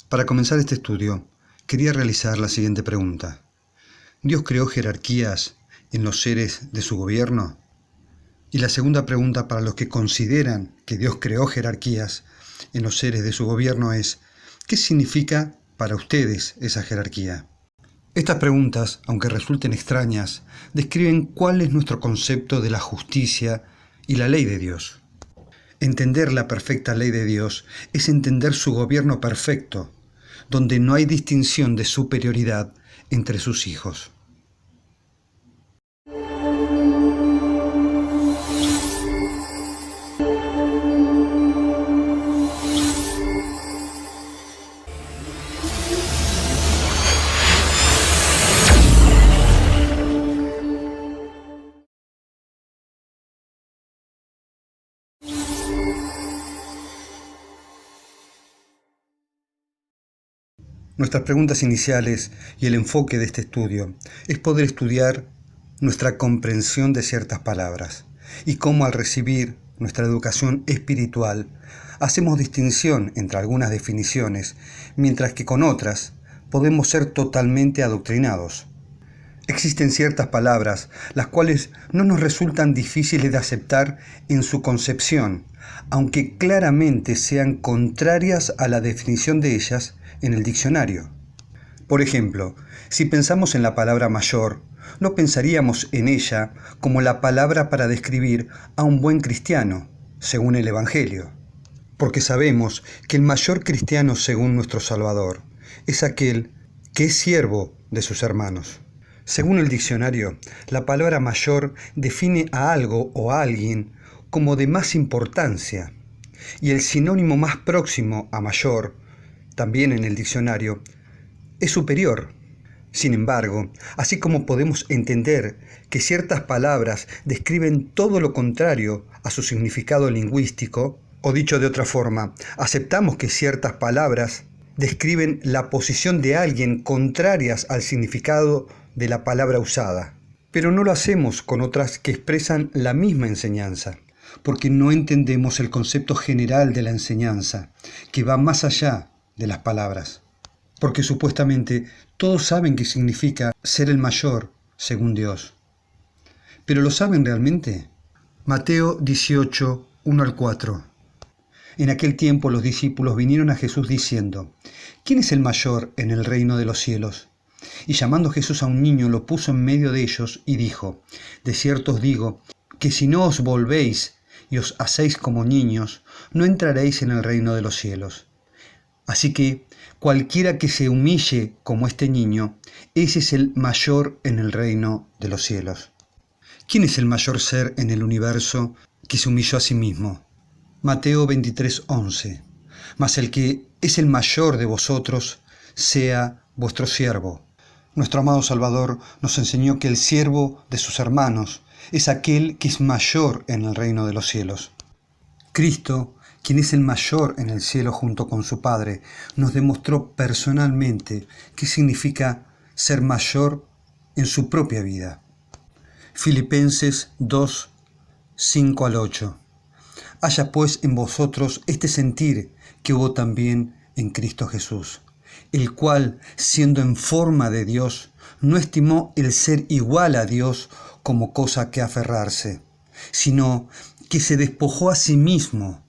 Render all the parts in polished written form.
Para comenzar este estudio, quería realizar la siguiente pregunta. ¿Dios creó jerarquías en los seres de su gobierno? Y la segunda pregunta para los que consideran que Dios creó jerarquías en los seres de su gobierno es, ¿qué significa para ustedes esa jerarquía? Estas preguntas, aunque resulten extrañas, describen cuál es nuestro concepto de la justicia y la ley de Dios. Entender la perfecta ley de Dios es entender su gobierno perfecto, donde no hay distinción de superioridad entre sus hijos. Nuestras preguntas iniciales y el enfoque de este estudio es poder estudiar nuestra comprensión de ciertas palabras y cómo al recibir nuestra educación espiritual hacemos distinción entre algunas definiciones, mientras que con otras podemos ser totalmente adoctrinados. Existen ciertas palabras las cuales no nos resultan difíciles de aceptar en su concepción, aunque claramente sean contrarias a la definición de ellas en el diccionario. Por ejemplo, si pensamos en la palabra mayor, no pensaríamos en ella como la palabra para describir a un buen cristiano, según el Evangelio, porque sabemos que el mayor cristiano según nuestro Salvador es aquel que es siervo de sus hermanos. Según el diccionario, la palabra mayor define a algo o a alguien como de más importancia, y el sinónimo más próximo a mayor, también en el diccionario, es superior. Sin embargo, así como podemos entender que ciertas palabras describen todo lo contrario a su significado lingüístico, o dicho de otra forma, aceptamos que ciertas palabras describen la posición de alguien contrarias al significado de la palabra usada. Pero no lo hacemos con otras que expresan la misma enseñanza, porque no entendemos el concepto general de la enseñanza, que va más allá de las palabras. Porque supuestamente todos saben qué significa ser el mayor según Dios. ¿Pero lo saben realmente? Mateo 18, 1 al 4. En aquel tiempo los discípulos vinieron a Jesús diciendo, ¿quién es el mayor en el reino de los cielos? Y llamando Jesús a un niño lo puso en medio de ellos y dijo, de cierto os digo, que si no os volvéis y os hacéis como niños, no entraréis en el reino de los cielos. Así que cualquiera que se humille como este niño, ese es el mayor en el reino de los cielos. ¿Quién es el mayor ser en el universo que se humilló a sí mismo? Mateo 23, 11. Mas el que es el mayor de vosotros, sea vuestro siervo. Nuestro amado Salvador nos enseñó que el siervo de sus hermanos es aquel que es mayor en el reino de los cielos. Cristo, quien es el mayor en el cielo junto con su Padre, nos demostró personalmente qué significa ser mayor en su propia vida. Filipenses 2, 5 al 8. Haya pues en vosotros este sentir que hubo también en Cristo Jesús, el cual, siendo en forma de Dios, no estimó el ser igual a Dios como cosa que aferrarse, sino que se despojó a sí mismo,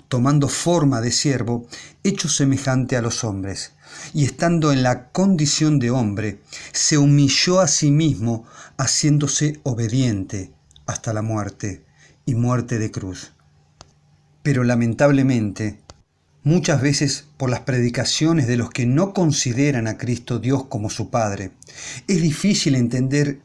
tomando forma de siervo, hecho semejante a los hombres, y estando en la condición de hombre, se humilló a sí mismo, haciéndose obediente hasta la muerte, y muerte de cruz. Pero lamentablemente, muchas veces por las predicaciones de los que no consideran a Cristo Dios como su Padre, es difícil entender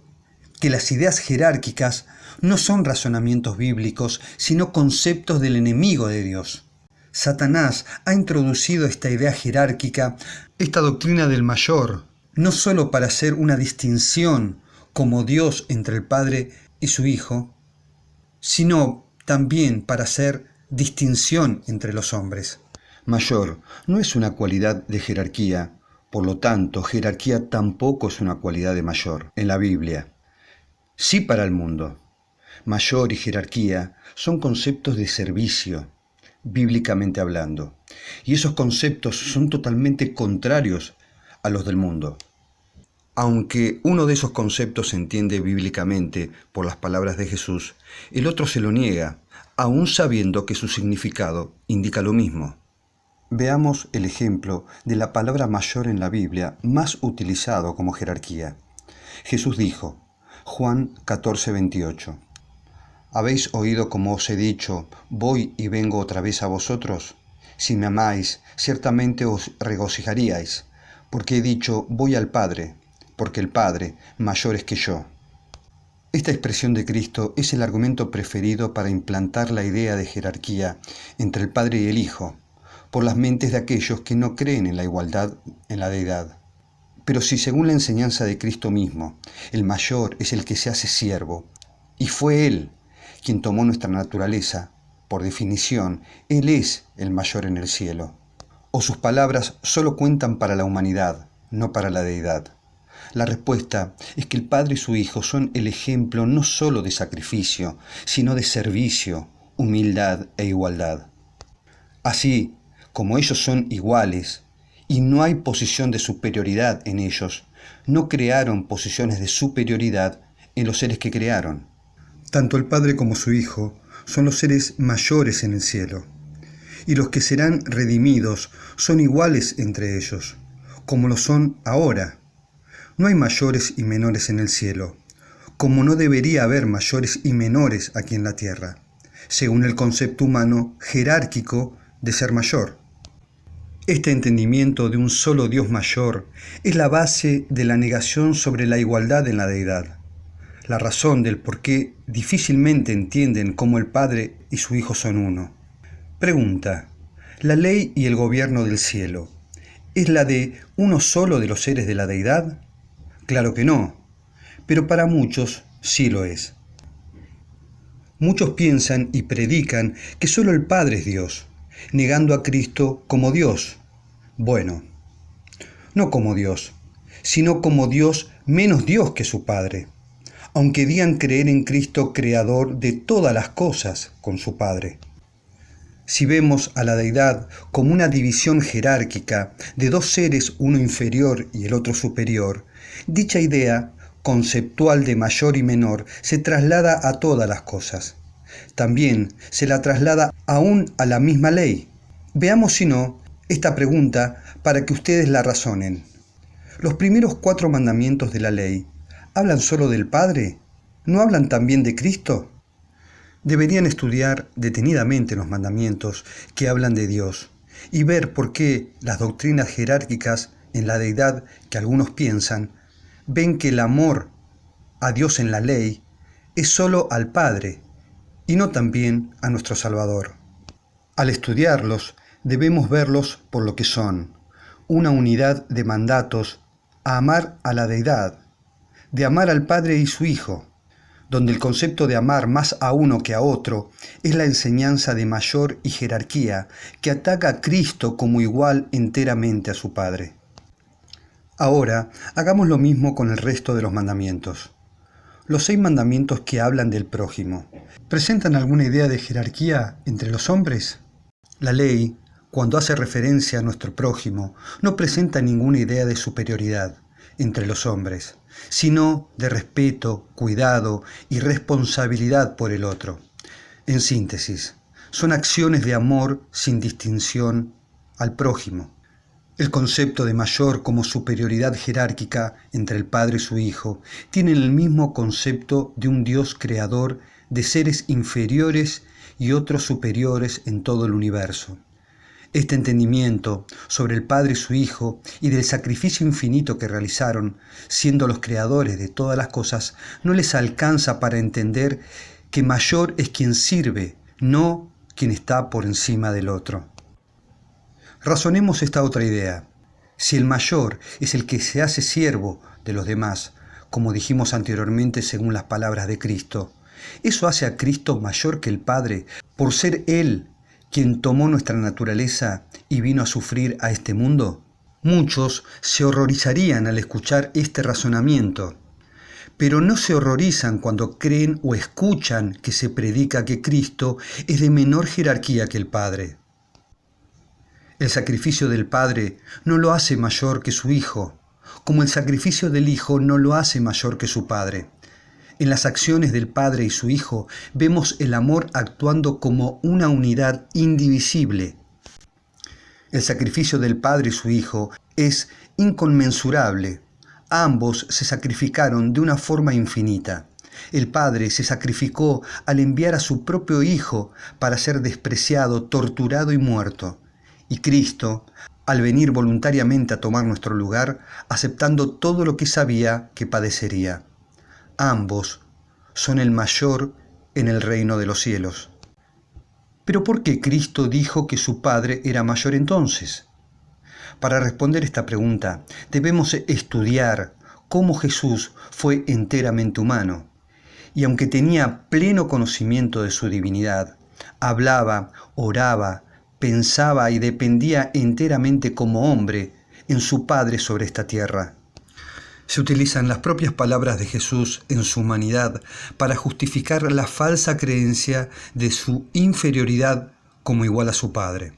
que las ideas jerárquicas no son razonamientos bíblicos, sino conceptos del enemigo de Dios. Satanás ha introducido esta idea jerárquica, esta doctrina del mayor, no solo para hacer una distinción como Dios entre el Padre y su Hijo, sino también para hacer distinción entre los hombres. Mayor no es una cualidad de jerarquía, por lo tanto, jerarquía tampoco es una cualidad de mayor en la Biblia. Sí para el mundo. Mayor y jerarquía son conceptos de servicio, bíblicamente hablando. Y esos conceptos son totalmente contrarios a los del mundo. Aunque uno de esos conceptos se entiende bíblicamente por las palabras de Jesús, el otro se lo niega, aún sabiendo que su significado indica lo mismo. Veamos el ejemplo de la palabra mayor en la Biblia más utilizado como jerarquía. Jesús dijo, Juan 14:28, ¿habéis oído como os he dicho, voy y vengo otra vez a vosotros? Si me amáis, ciertamente os regocijaríais, porque he dicho, voy al Padre, porque el Padre mayor es que yo. Esta expresión de Cristo es el argumento preferido para implantar la idea de jerarquía entre el Padre y el Hijo, por las mentes de aquellos que no creen en la igualdad en la deidad. Pero si según la enseñanza de Cristo mismo, el mayor es el que se hace siervo, y fue Él quien tomó nuestra naturaleza, por definición, Él es el mayor en el cielo. O sus palabras solo cuentan para la humanidad, no para la deidad. La respuesta es que el Padre y su Hijo son el ejemplo no solo de sacrificio, sino de servicio, humildad e igualdad. Así, como ellos son iguales, y no hay posición de superioridad en ellos, no crearon posiciones de superioridad en los seres que crearon. Tanto el Padre como su Hijo son los seres mayores en el cielo, y los que serán redimidos son iguales entre ellos, como lo son ahora. No hay mayores y menores en el cielo, como no debería haber mayores y menores aquí en la tierra, según el concepto humano jerárquico de ser mayor. Este entendimiento de un solo Dios mayor es la base de la negación sobre la igualdad en la deidad, la razón del por qué difícilmente entienden cómo el Padre y su Hijo son uno. Pregunta: ¿la ley y el gobierno del cielo es la de uno solo de los seres de la deidad? Claro que no, pero para muchos sí lo es. Muchos piensan y predican que solo el Padre es Dios, negando a Cristo como Dios. Bueno, no como Dios, sino como Dios menos Dios que su Padre, aunque digan creer en Cristo creador de todas las cosas con su Padre. Si vemos a la deidad como una división jerárquica de dos seres, uno inferior y el otro superior, dicha idea conceptual de mayor y menor se traslada a todas las cosas. También se la traslada aún a la misma ley. Veamos si no esta pregunta para que ustedes la razonen. ¿Los primeros 4 mandamientos de la ley hablan solo del Padre? ¿No hablan también de Cristo? Deberían estudiar detenidamente los mandamientos que hablan de Dios y ver por qué las doctrinas jerárquicas en la deidad que algunos piensan ven que el amor a Dios en la ley es solo al Padre y no también a nuestro Salvador. Al estudiarlos, debemos verlos por lo que son, una unidad de mandatos a amar a la deidad, de amar al Padre y su Hijo, donde el concepto de amar más a uno que a otro es la enseñanza de mayor y jerarquía que ataca a Cristo como igual enteramente a su Padre. Ahora, hagamos lo mismo con el resto de los mandamientos. Los 6 mandamientos que hablan del prójimo, ¿presentan alguna idea de jerarquía entre los hombres? La ley, cuando hace referencia a nuestro prójimo, no presenta ninguna idea de superioridad entre los hombres, sino de respeto, cuidado y responsabilidad por el otro. En síntesis, son acciones de amor sin distinción al prójimo. El concepto de mayor como superioridad jerárquica entre el Padre y su Hijo tiene el mismo concepto de un Dios creador de seres inferiores y otros superiores en todo el universo. Este entendimiento sobre el Padre y su Hijo y del sacrificio infinito que realizaron, siendo los creadores de todas las cosas, no les alcanza para entender que mayor es quien sirve, no quien está por encima del otro. Razonemos esta otra idea. Si el mayor es el que se hace siervo de los demás, como dijimos anteriormente según las palabras de Cristo, ¿eso hace a Cristo mayor que el Padre por ser Él quien tomó nuestra naturaleza y vino a sufrir a este mundo? Muchos se horrorizarían al escuchar este razonamiento, pero no se horrorizan cuando creen o escuchan que se predica que Cristo es de menor jerarquía que el Padre. El sacrificio del Padre no lo hace mayor que su Hijo, como el sacrificio del Hijo no lo hace mayor que su Padre. En las acciones del Padre y su Hijo vemos el amor actuando como una unidad indivisible. El sacrificio del Padre y su Hijo es inconmensurable. Ambos se sacrificaron de una forma infinita. El Padre se sacrificó al enviar a su propio Hijo para ser despreciado, torturado y muerto. Y Cristo, al venir voluntariamente a tomar nuestro lugar, aceptando todo lo que sabía que padecería. Ambos son el mayor en el reino de los cielos. ¿Pero por qué Cristo dijo que su Padre era mayor entonces? Para responder esta pregunta, debemos estudiar cómo Jesús fue enteramente humano. Y aunque tenía pleno conocimiento de su divinidad, hablaba, oraba, pensaba y dependía enteramente como hombre en su Padre sobre esta tierra. Se utilizan las propias palabras de Jesús en su humanidad para justificar la falsa creencia de su inferioridad como igual a su Padre.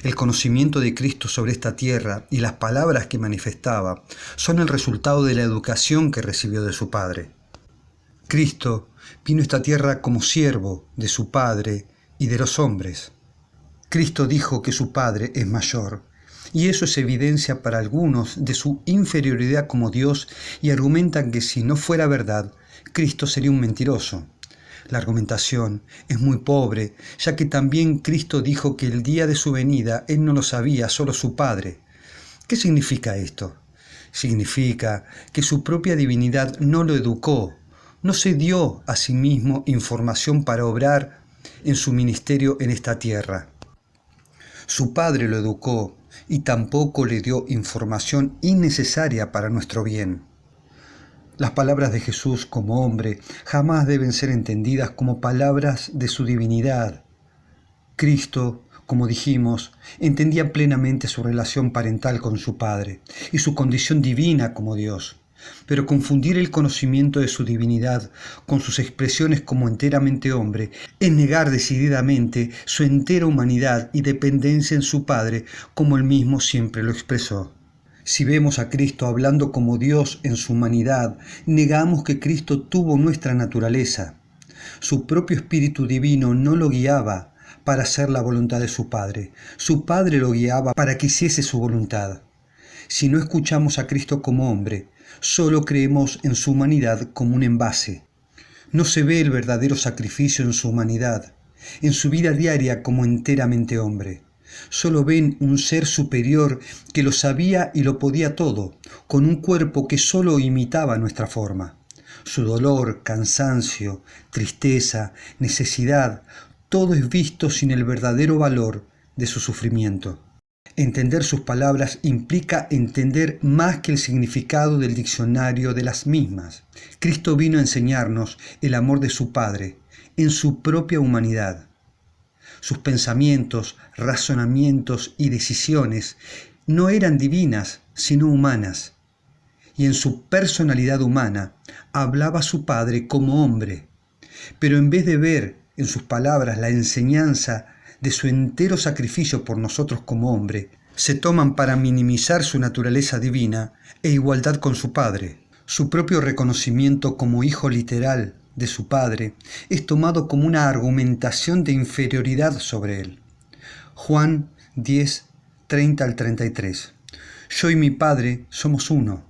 El conocimiento de Cristo sobre esta tierra y las palabras que manifestaba son el resultado de la educación que recibió de su Padre. Cristo vino a esta tierra como siervo de su Padre y de los hombres. Cristo dijo que su Padre es mayor, y eso es evidencia para algunos de su inferioridad como Dios y argumentan que si no fuera verdad, Cristo sería un mentiroso. La argumentación es muy pobre, ya que también Cristo dijo que el día de su venida Él no lo sabía, solo su Padre. ¿Qué significa esto? Significa que su propia divinidad no lo educó, no se dio a sí mismo información para obrar en su ministerio en esta tierra. Su Padre lo educó y tampoco le dio información innecesaria para nuestro bien. Las palabras de Jesús como hombre jamás deben ser entendidas como palabras de su divinidad. Cristo, como dijimos, entendía plenamente su relación parental con su Padre y su condición divina como Dios. Pero confundir el conocimiento de su divinidad con sus expresiones como enteramente hombre es negar decididamente su entera humanidad y dependencia en su Padre, como él mismo siempre lo expresó. Si vemos a Cristo hablando como Dios en su humanidad, negamos que Cristo tuvo nuestra naturaleza. Su propio Espíritu Divino no lo guiaba para hacer la voluntad de su Padre. Su Padre lo guiaba para que hiciese su voluntad. Si no escuchamos a Cristo como hombre, solo creemos en su humanidad como un envase. No se ve el verdadero sacrificio en su humanidad, en su vida diaria como enteramente hombre. Solo ven un ser superior que lo sabía y lo podía todo, con un cuerpo que solo imitaba nuestra forma. Su dolor, cansancio, tristeza, necesidad, todo es visto sin el verdadero valor de su sufrimiento. Entender sus palabras implica entender más que el significado del diccionario de las mismas. Cristo vino a enseñarnos el amor de su Padre en su propia humanidad. Sus pensamientos, razonamientos y decisiones no eran divinas, sino humanas. Y en su personalidad humana hablaba a su Padre como hombre. Pero en vez de ver en sus palabras la enseñanza de su entero sacrificio por nosotros como hombre, se toman para minimizar su naturaleza divina e igualdad con su Padre. Su propio reconocimiento como hijo literal de su Padre es tomado como una argumentación de inferioridad sobre él. Juan 10, 30 al 33. Yo y mi Padre somos uno.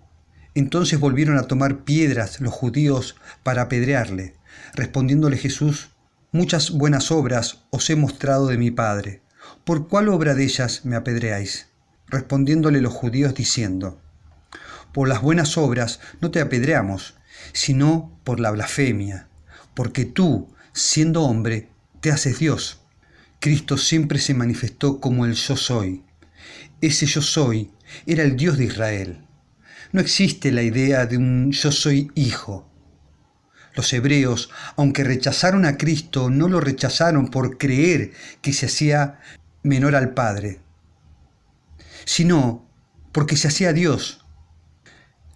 Entonces volvieron a tomar piedras los judíos para apedrearle. Respondiéndole Jesús: muchas buenas obras os he mostrado de mi Padre. ¿Por cuál obra de ellas me apedreáis? Respondiéndole los judíos diciendo: por las buenas obras no te apedreamos, sino por la blasfemia, porque tú, siendo hombre, te haces Dios. Cristo siempre se manifestó como el yo soy. Ese yo soy era el Dios de Israel. No existe la idea de un yo soy hijo. Los hebreos, aunque rechazaron a Cristo, no lo rechazaron por creer que se hacía menor al Padre, sino porque se hacía Dios.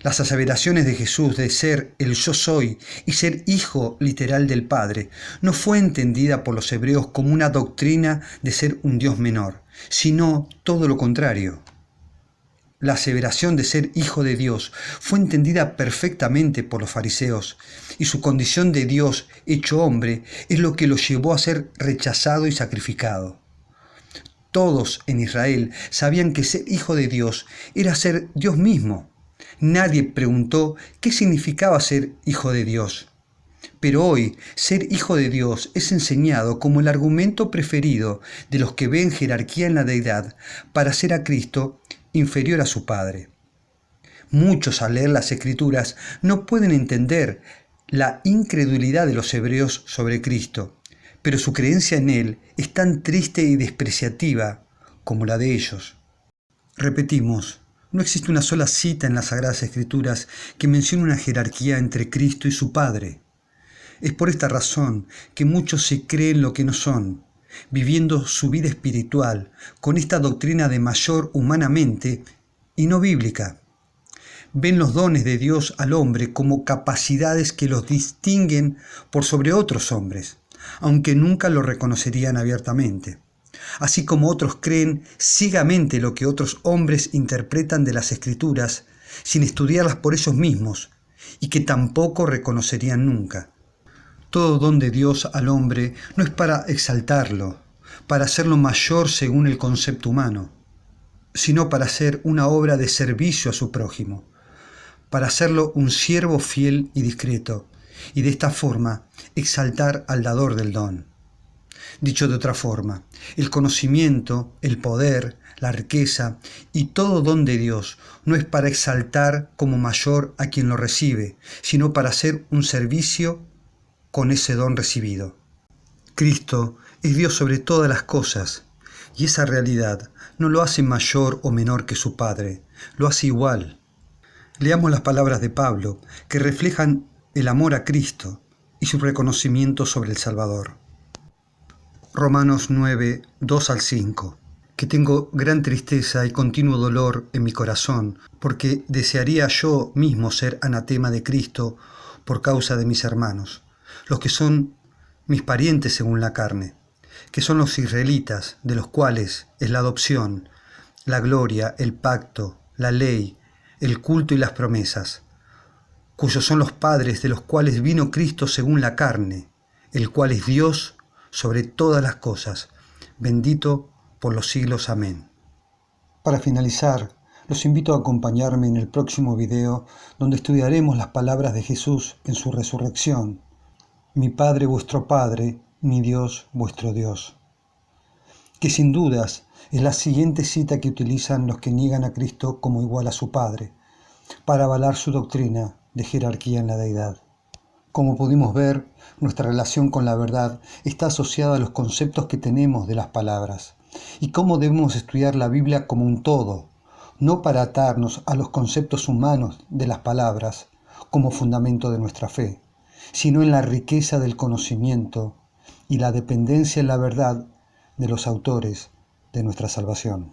Las aseveraciones de Jesús de ser el yo soy y ser hijo literal del Padre no fue entendida por los hebreos como una doctrina de ser un Dios menor, sino todo lo contrario. La aseveración de ser hijo de Dios fue entendida perfectamente por los fariseos, y su condición de Dios hecho hombre es lo que lo llevó a ser rechazado y sacrificado. Todos en Israel sabían que ser hijo de Dios era ser Dios mismo. Nadie preguntó qué significaba ser hijo de Dios. Pero hoy, ser hijo de Dios es enseñado como el argumento preferido de los que ven jerarquía en la deidad para hacer a Cristo inferior a su Padre. Muchos al leer las Escrituras no pueden entender la incredulidad de los hebreos sobre Cristo, pero su creencia en Él es tan triste y despreciativa como la de ellos. Repetimos, no existe una sola cita en las Sagradas Escrituras que mencione una jerarquía entre Cristo y su Padre. Es por esta razón que muchos se creen lo que no son, viviendo su vida espiritual con esta doctrina de mayor humanamente y no bíblica. Ven los dones de Dios al hombre como capacidades que los distinguen por sobre otros hombres, aunque nunca lo reconocerían abiertamente. Así como otros creen ciegamente lo que otros hombres interpretan de las Escrituras sin estudiarlas por ellos mismos y que tampoco reconocerían nunca. Todo don de Dios al hombre no es para exaltarlo, para hacerlo mayor según el concepto humano, sino para hacer una obra de servicio a su prójimo, para hacerlo un siervo fiel y discreto, y de esta forma exaltar al dador del don. Dicho de otra forma, el conocimiento, el poder, la riqueza y todo don de Dios no es para exaltar como mayor a quien lo recibe, sino para hacer un servicio con ese don recibido. Cristo es Dios sobre todas las cosas, y esa realidad no lo hace mayor o menor que su Padre, lo hace igual. Leamos las palabras de Pablo, que reflejan el amor a Cristo y su reconocimiento sobre el Salvador. Romanos 9, 2 al 5. Que tengo gran tristeza y continuo dolor en mi corazón, porque desearía yo mismo ser anatema de Cristo por causa de mis hermanos, los que son mis parientes según la carne, que son los israelitas, de los cuales es la adopción, la gloria, el pacto, la ley, el culto y las promesas, cuyos son los padres de los cuales vino Cristo según la carne, el cual es Dios sobre todas las cosas, bendito por los siglos. Amén. Para finalizar, los invito a acompañarme en el próximo video donde estudiaremos las palabras de Jesús en su resurrección. Mi Padre vuestro Padre, mi Dios vuestro Dios. Que sin dudas es la siguiente cita que utilizan los que niegan a Cristo como igual a su Padre, para avalar su doctrina de jerarquía en la deidad. Como pudimos ver, nuestra relación con la verdad está asociada a los conceptos que tenemos de las palabras, y cómo debemos estudiar la Biblia como un todo, no para atarnos a los conceptos humanos de las palabras como fundamento de nuestra fe, sino en la riqueza del conocimiento y la dependencia en la verdad de los autores de nuestra salvación.